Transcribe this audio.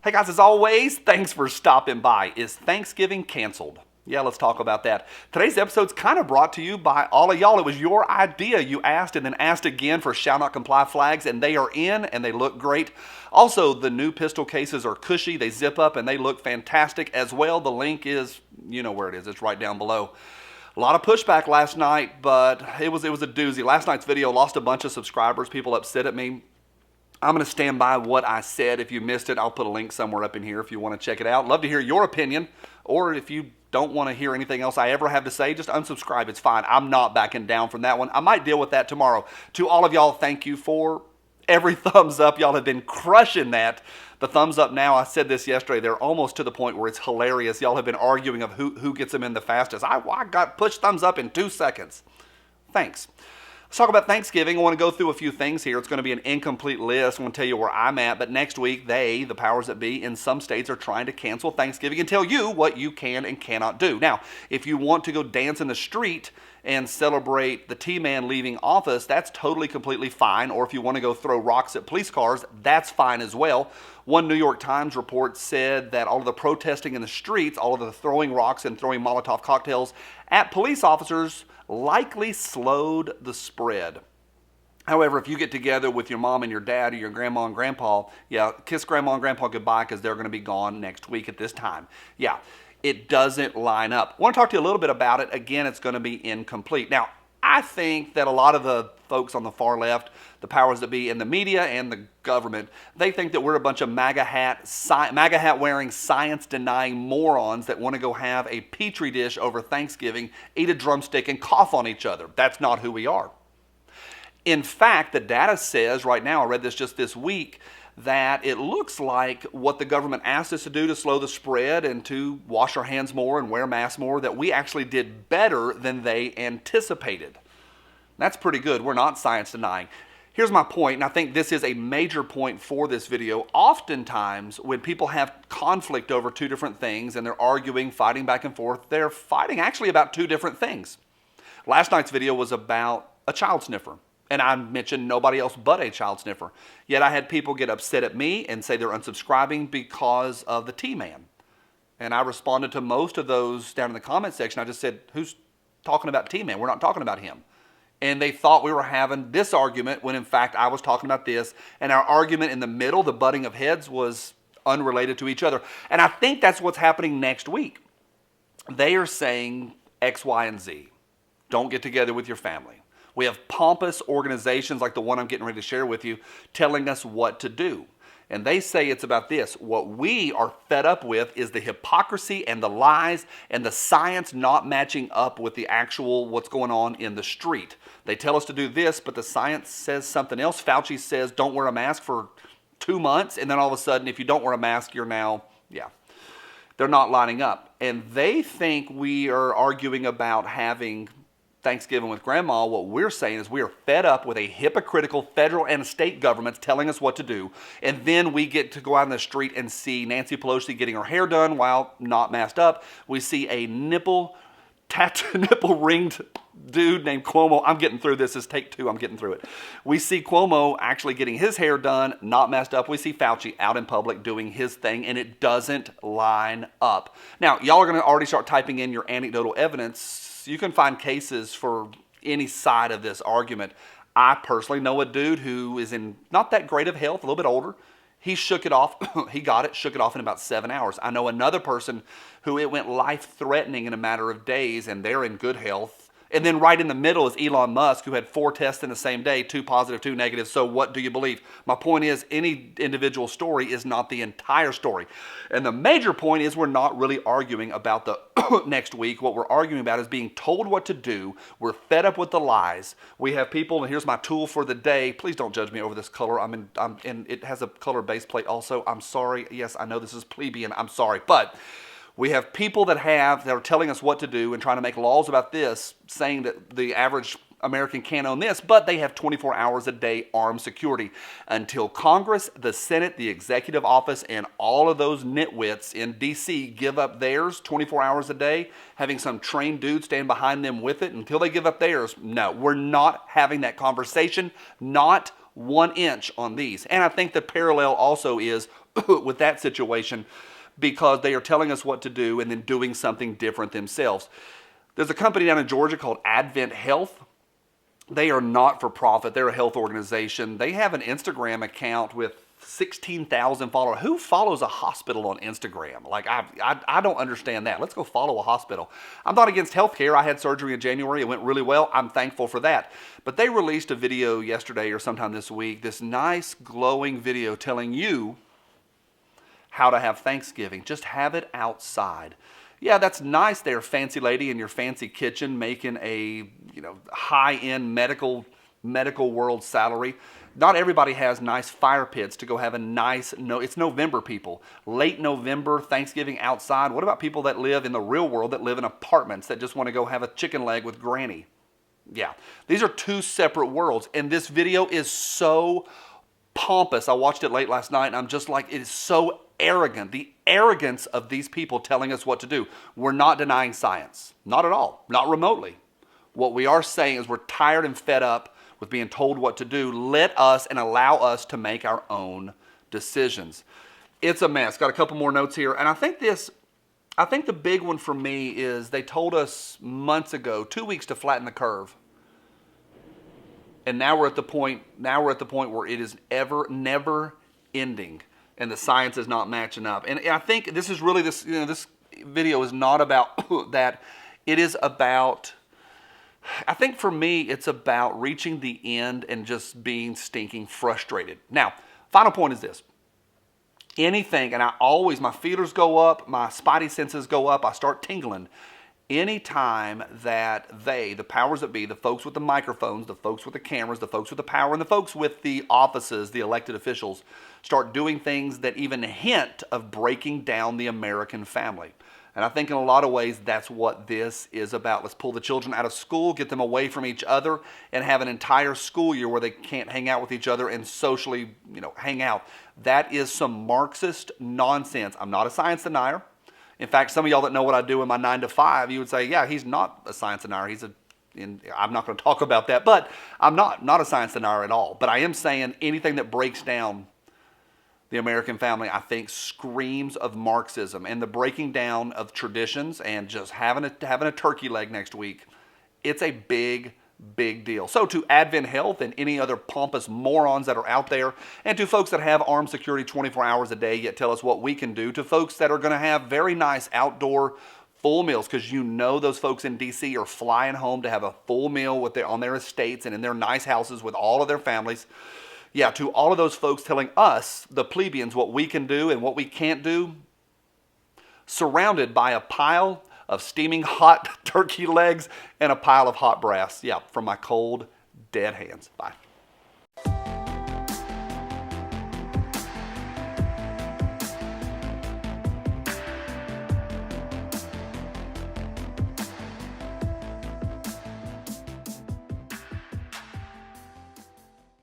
Hey guys, as always, thanks for stopping by. Is Thanksgiving canceled? Yeah, let's talk about that. Today's episode's kind of brought to you by all of y'all. It was your idea. You asked and then asked again for shall not comply flags, and they are in and they look great. Also, the new pistol cases are cushy. They zip up and they look fantastic as well. The link is, you know where it is. It's right down below. A lot of pushback last night, but it was a doozy. Last night's video lost a bunch of subscribers. People upset at me. I'm going to stand by what I said. If you missed it, I'll put a link somewhere up in here if you want to check it out. Love to hear your opinion, or if you don't want to hear anything else I ever have to say, just unsubscribe. It's fine. I'm not backing down from that one. I might deal with that tomorrow. To all of y'all, thank you for every thumbs up. Y'all have been crushing that. The thumbs up now, I said this yesterday, they're almost to the point where it's hilarious. Y'all have been arguing of who gets them in the fastest. I got pushed thumbs up in 2 seconds. Thanks. Let's talk about Thanksgiving. I want to go through a few things here. It's going to be an incomplete list. I want to tell you where I'm at, but next week, the powers that be in some states, are trying to cancel Thanksgiving and tell you what you can and cannot do. Now, if you want to go dance in the street and celebrate the T-Man leaving office, that's totally, completely fine. Or if you want to go throw rocks at police cars, that's fine as well. One New York Times report said that all of the protesting in the streets, all of the throwing rocks and throwing Molotov cocktails at police officers likely slowed the spread. However, if you get together with your mom and your dad or your grandma and grandpa, yeah, kiss grandma and grandpa goodbye because they're going to be gone next week at this time. Yeah, it doesn't line up. I want to talk to you a little bit about it. Again, it's going to be incomplete. Now, I think that a lot of the folks on the far left, the powers that be in the media and the government, they think that we're a bunch of MAGA hat wearing, science denying morons that want to go have a petri dish over Thanksgiving, eat a drumstick, and cough on each other. That's not who we are. In fact, the data says right now, I read this just this week, that it looks like what the government asked us to do to slow the spread and to wash our hands more and wear masks more, that we actually did better than they anticipated. That's pretty good. We're not science denying. Here's my point, and I think this is a major point for this video. Oftentimes, when people have conflict over two different things and they're arguing, fighting back and forth, they're fighting actually about two different things. Last night's video was about a child sniffer. And I mentioned nobody else but a child sniffer. Yet I had people get upset at me and say they're unsubscribing because of the T-Man. And I responded to most of those down in the comment section. I just said, who's talking about T-Man? We're not talking about him. And they thought we were having this argument when in fact I was talking about this. And our argument in the middle, the butting of heads, was unrelated to each other. And I think that's what's happening next week. They are saying X, Y, and Z. Don't get together with your family. We have pompous organizations like the one I'm getting ready to share with you telling us what to do. And they say it's about this. What we are fed up with is the hypocrisy and the lies and the science not matching up with the actual what's going on in the street. They tell us to do this, but the science says something else. Fauci says don't wear a mask for 2 months, and then all of a sudden, if you don't wear a mask, you're now, they're not lining up. And they think we are arguing about having Thanksgiving with grandma. What we're saying is we are fed up with a hypocritical federal and state governments telling us what to do, and then we get to go out in the street and see Nancy Pelosi getting her hair done while not masked up. We see a nipple ringed dude named Cuomo. I'm getting through this. This is take 2. I'm getting through it. We see Cuomo actually getting his hair done, not masked up. We see Fauci out in public doing his thing, and it doesn't line up. Now, y'all are going to already start typing in your anecdotal evidence. You can find cases for any side of this argument. I personally know a dude who is in not that great of health, a little bit older. He shook it off. He got it, shook it off in about 7 hours. I know another person who it went life-threatening in a matter of days, and they're in good health. And then right in the middle is Elon Musk, who had 4 tests in the same day, 2 positive, 2 negative. So what do you believe? My point is, any individual story is not the entire story. And the major point is we're not really arguing about the next week. What we're arguing about is being told what to do. We're fed up with the lies. We have people, and here's my tool for the day. Please don't judge me over this color. And it has a color base plate also. I'm sorry. Yes, I know this is plebeian. I'm sorry. But we have people that are telling us what to do and trying to make laws about this, saying that the average American can't own this, but they have 24 hours a day armed security. Until Congress, the Senate, the executive office, and all of those nitwits in D.C. give up theirs 24 hours a day, having some trained dude stand behind them with it, until they give up theirs, no, we're not having that conversation, not 1 inch on these. And I think the parallel also is with that situation, because they are telling us what to do and then doing something different themselves. There's a company down in Georgia called Advent Health. They are not for profit. They're a health organization. They have an Instagram account with 16,000 followers. Who follows a hospital on Instagram? Like, I don't understand that. Let's go follow a hospital. I'm not against healthcare. I had surgery in January. It went really well. I'm thankful for that. But they released a video yesterday or sometime this week, this nice glowing video telling you how to have Thanksgiving. Just have it outside. Yeah, that's nice there, fancy lady in your fancy kitchen making a, high-end medical world salary. Not everybody has nice fire pits to go have a nice, it's November, people. Late November, Thanksgiving outside. What about people that live in the real world, that live in apartments, that just want to go have a chicken leg with granny? Yeah, these are two separate worlds. And this video is so pompous. I watched it late last night and I'm just like, it is so arrogant. The arrogance of these people telling us what to do. We're not denying science. Not at all. Not remotely. What we are saying is we're tired and fed up with being told what to do. Let us and allow us to make our own decisions. It's a mess. Got a couple more notes here. And I think the big one for me is they told us months ago, 2 weeks to flatten the curve. And now we're at the point where it is never ending. And the science is not matching up. And I think this is really this video is not about that. It is about, I think for me, it's about reaching the end and just being stinking frustrated. Now, final point is this. Anything, and my feelers go up, my spidey senses go up, I start tingling. Anytime that the powers that be, the folks with the microphones, the folks with the cameras, the folks with the power, and the folks with the offices, the elected officials, start doing things that even hint of breaking down the American family. And I think in a lot of ways, that's what this is about. Let's pull the children out of school, get them away from each other, and have an entire school year where they can't hang out with each other and socially, hang out. That is some Marxist nonsense. I'm not a science denier. In fact, some of y'all that know what I do in my 9 to 5, you would say, yeah, he's not a science denier. I'm not going to talk about that, but I'm not a science denier at all. But I am saying anything that breaks down the American family, I think, screams of Marxism and the breaking down of traditions and just having a turkey leg next week. It's a big deal. So to Advent Health and any other pompous morons that are out there, and to folks that have armed security 24 hours a day yet tell us what we can do, to folks that are going to have very nice outdoor full meals, because those folks in D.C. are flying home to have a full meal on their estates and in their nice houses with all of their families. Yeah, to all of those folks telling us, the plebeians, what we can do and what we can't do, surrounded by a pile of steaming hot turkey legs and a pile of hot brass. Yeah, from my cold, dead hands. Bye.